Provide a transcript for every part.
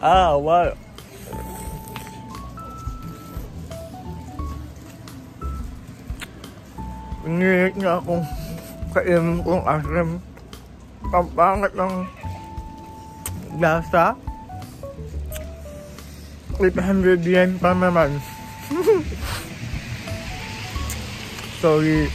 Ah, what? Pinilit niya akong kainin kong asim. Pampangit ng lasa. 800 yen pa naman. Sorry.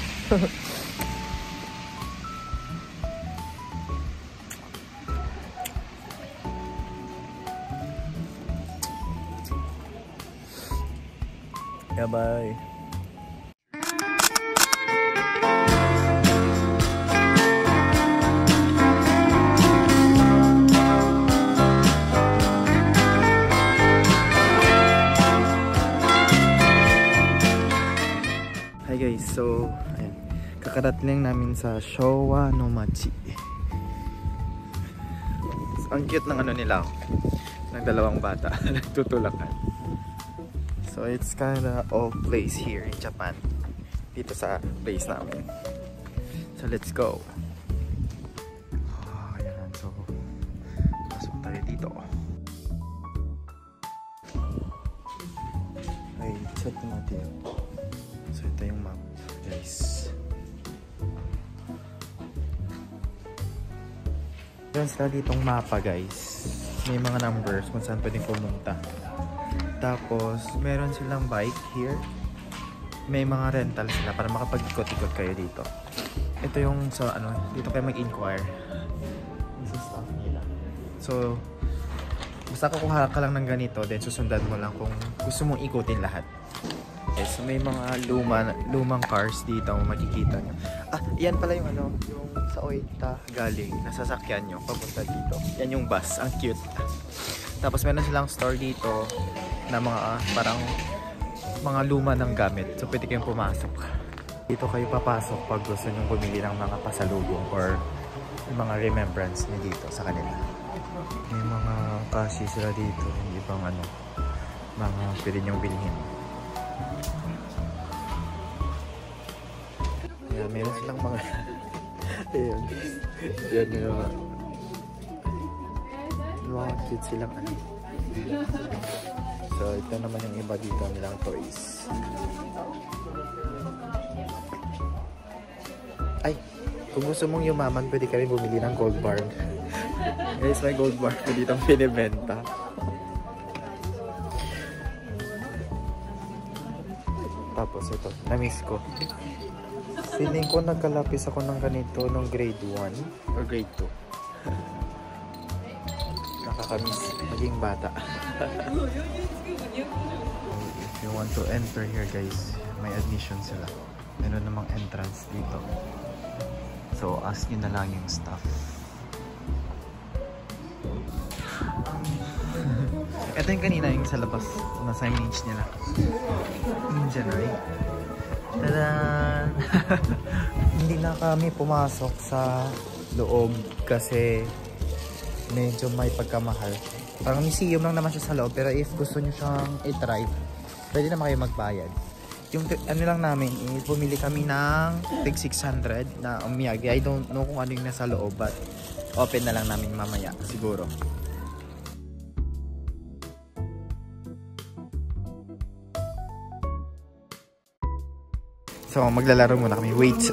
Yeah, bye. Hi guys, so ayan, kakarating namin sa Showa no Machi. So, ang cute ng ano nila, ng dalawang bata nagtutulakan. So it's kinda old place here in Japan, dito sa place namin. So let's go. Oh, ayan, so pasok tayo dito. Ay, chat natin. So ito yung map, guys. Meron sila ditong mapa, guys. May mga numbers kung saan pwedeng pumunta. Tapos meron silang bike here. May mga rental sila para makapag-ikot-ikot kayo dito. Ito yung so ano, dito kayo mag-inquire. This is stuff nila. So basta kukuha ka lang ng ganito, then susundan mo lang kung gusto mong ikutin lahat. Okay, so may mga lumang cars dito makikita nyo. Ah, yan pala yung ano, yung sa Oita galing, nasasakyan nyo papunta dito. Yan yung bus, ang cute. Tapos meron silang store dito na mga parang mga luma ng gamit. So pwede kayong pumasok. Dito kayo papasok pag gusto nyo bumili ng mga pasalubong or mga remembrance nyo dito sa kanila. May mga kashi sila dito, yung ibang ano, mga pwede nyong bilhin. Ayan, meron silang mga ayan, yan yung mga cute silang ano. So ito naman yung iba dito nilang toys. Ay, kung gusto mong yumaman, pwede ka rin bumili ng gold bar. Guys, may gold bar ko dito pinibenta. Tapos ito, na-miss ko. Feeling ko nagkalapis ako ng ganito nung grade 1 or grade 2. Nakakamiss maging bata. If you want to enter here, guys, may admission sila. Meron namang entrance dito. So ask nyo na lang yung staff. Ito yung kanina yung sa labas na signage nila. January. Tadaan! Hindi na kami pumasok sa loob kasi medyo may pagkamahal. Parang museum lang naman siya sa loob, pero if gusto nyo siyang i-try, pwede naman kayo magbayad. Yung ano lang namin is bumili kami ng tig 600 na omiyagi. I don't know kung ano yung nasa loob, but open na lang namin mamaya siguro. So maglalaro muna kami. Wait.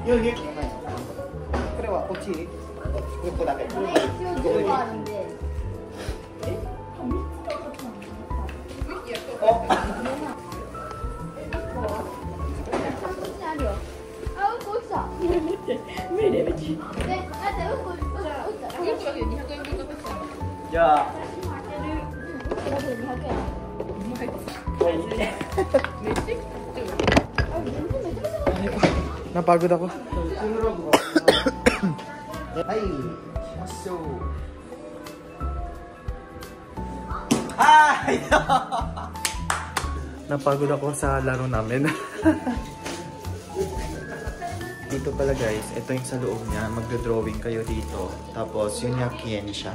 여기. 그래 와, 그렇지. 그것보다 내. 야. Napagod ako. Ay, so. Ay! Napagod ako sa laro namin. dito pala guys, ito yung sa loob niya. Magdo-drawing kayo dito. Tapos yun yung kien siya.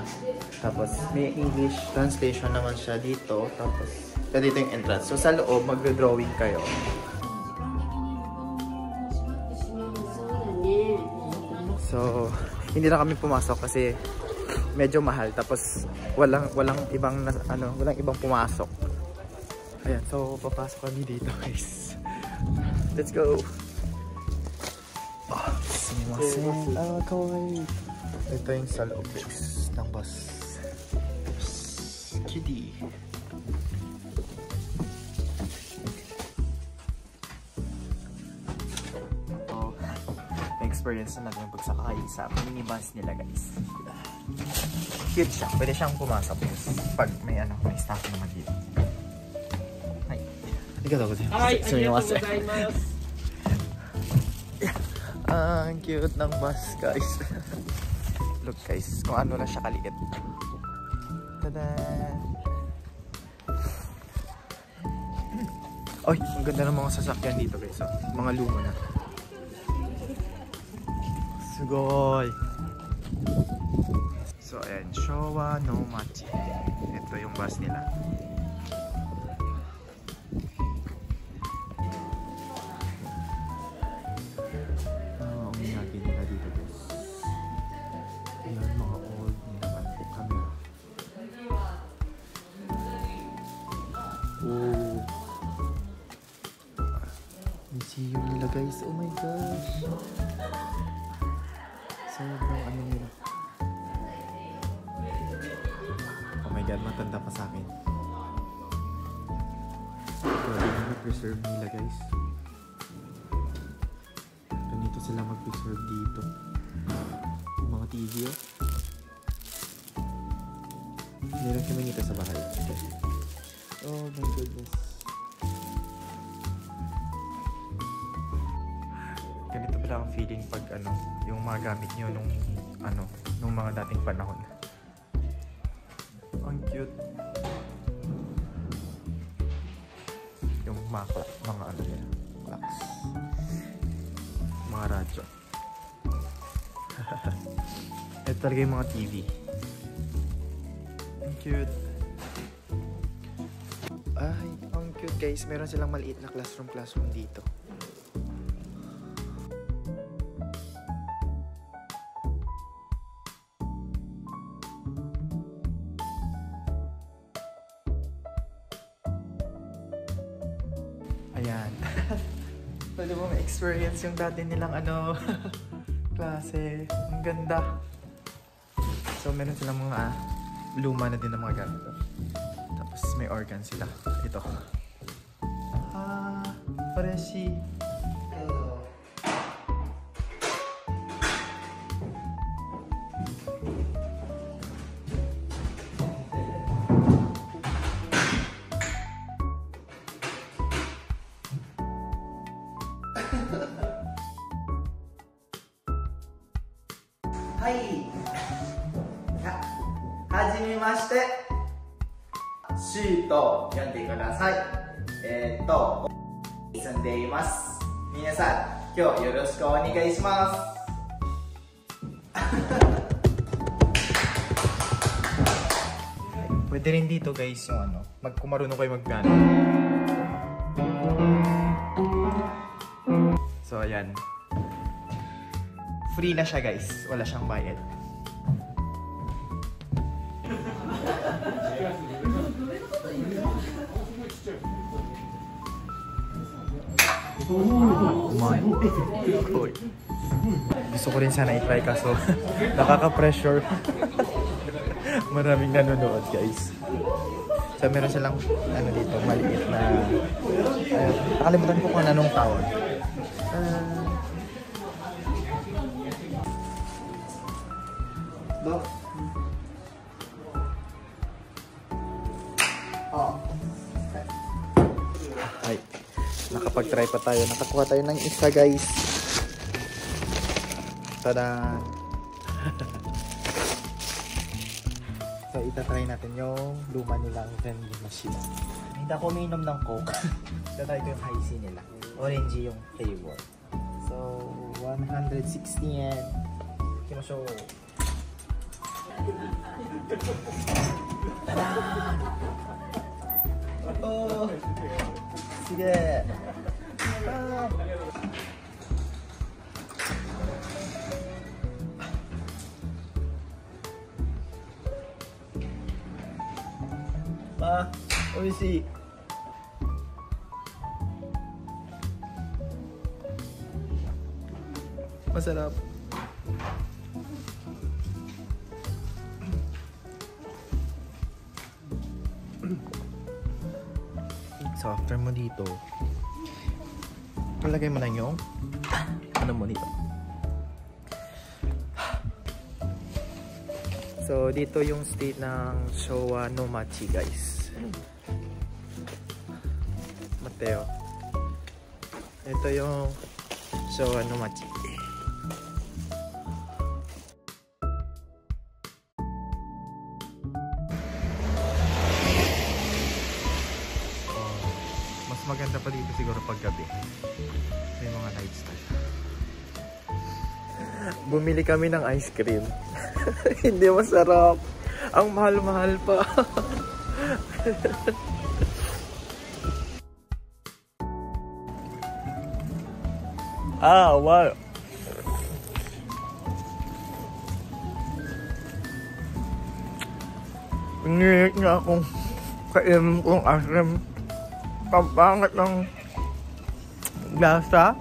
Tapos may English translation naman siya dito. Tapos dito yung entrance. So sa loob, magdo-drawing kayo. So hindi na kami pumasok kasi medyo mahal. Tapos walang ibang pumasok. Ayan, so papasok kami dito guys. Let's go. Ito yung sa loob ng bus. Kitty. Oh, experience na natin yung pagsakay sa minibus nila guys. Cute siya. Pwede siyang pumasok pag may staff naman dito. Hi. Hi, ang cute ng bus guys. Look guys, kung ano na siya kaliit. Tada! Oy, ang ganda ng mga sasakyan dito guys. Oh. Mga luma na. Sugoi! So ayan, Showa no Machi. Ito yung bus nila. Museum nila guys, oh my gosh. Sobrang ano nila. Oh my god, matanda pa sa akin. Pwede na preserve nila guys. Ganito sila mag-preserve dito. Yung mga TV oh. Hindi lang kami nito sa bahay. Oh my goodness. Ganito pala ang feeling pag yung mga gamit nyo nung mga dating panahon. Ang cute. Yung mga clocks. Mga radyo. Ito talaga yung mga TV. Ang cute. Ay, ang cute guys. Meron silang maliit na classroom dito. Ayan. Pwede mo ma-experience yung dati nilang klase. Ang ganda. So, meron silang mga luma na din ng mga gamit. Tapos, may organ sila. Ito. Pareshi. Hello. Hi! Hajimemashite! シート読んでください。住んでいます。皆さん、今日よろしくお願いします。Pwede rin dito guys yung kung marunong kayo mag-piano. So ayan. Free na siya guys. Wala siyang bayad. Oh my God. Gusto ko rin sana i-try kaso nakaka-pressure. Maraming nanonood guys. So meron silang dito maliit na nakalimutan ko kung anong tawag. Ay, nakapag-try pa tayo. Nakakuha tayo ng isa guys. Tada! So, itatry natin yung luma nilang vending machine. Hindi ako umiinom ng Coke. Itatry ko yung high C nila. Orangey yung flavor. So, 160 yen. Ikimashou. Oh! Sige! Ah! Ma, oishii. Masarap. So after mo dito, palagay mo na yung ano mo dito. So dito yung state ng Showa no Machi, guys. Mateo. Ito yung Showa no Machi. Mas maganda pa dito siguro pag gabi. May mga lights na siya. Bumili kami ng ice cream. Hindi masarap. Ang mahal-mahal pa. Wow. Pinilit niya akong kainin kong ice cream. Pampangat ng lasa.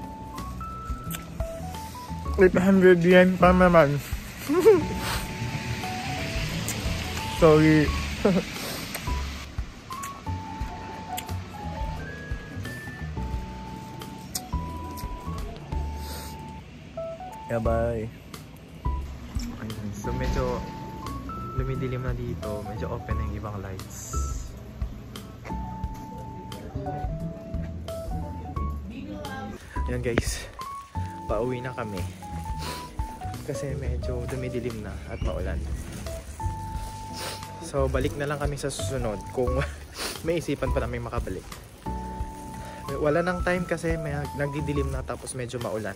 800 yen pa naman. Sorry. Bye. So medyo lumidilim na dito. Medyo open na yung ibang lights. Yan guys, pauwi na kami kasi medyo dumidilim na at maulan. So balik na lang kami sa susunod kung may isipan pa namin makabalik. Wala nang time kasi may nagdidilim na tapos medyo maulan.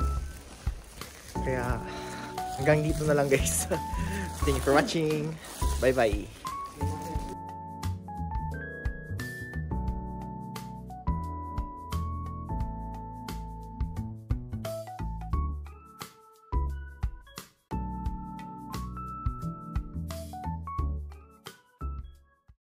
Kaya hanggang dito na lang guys. Thank you for watching. Bye bye.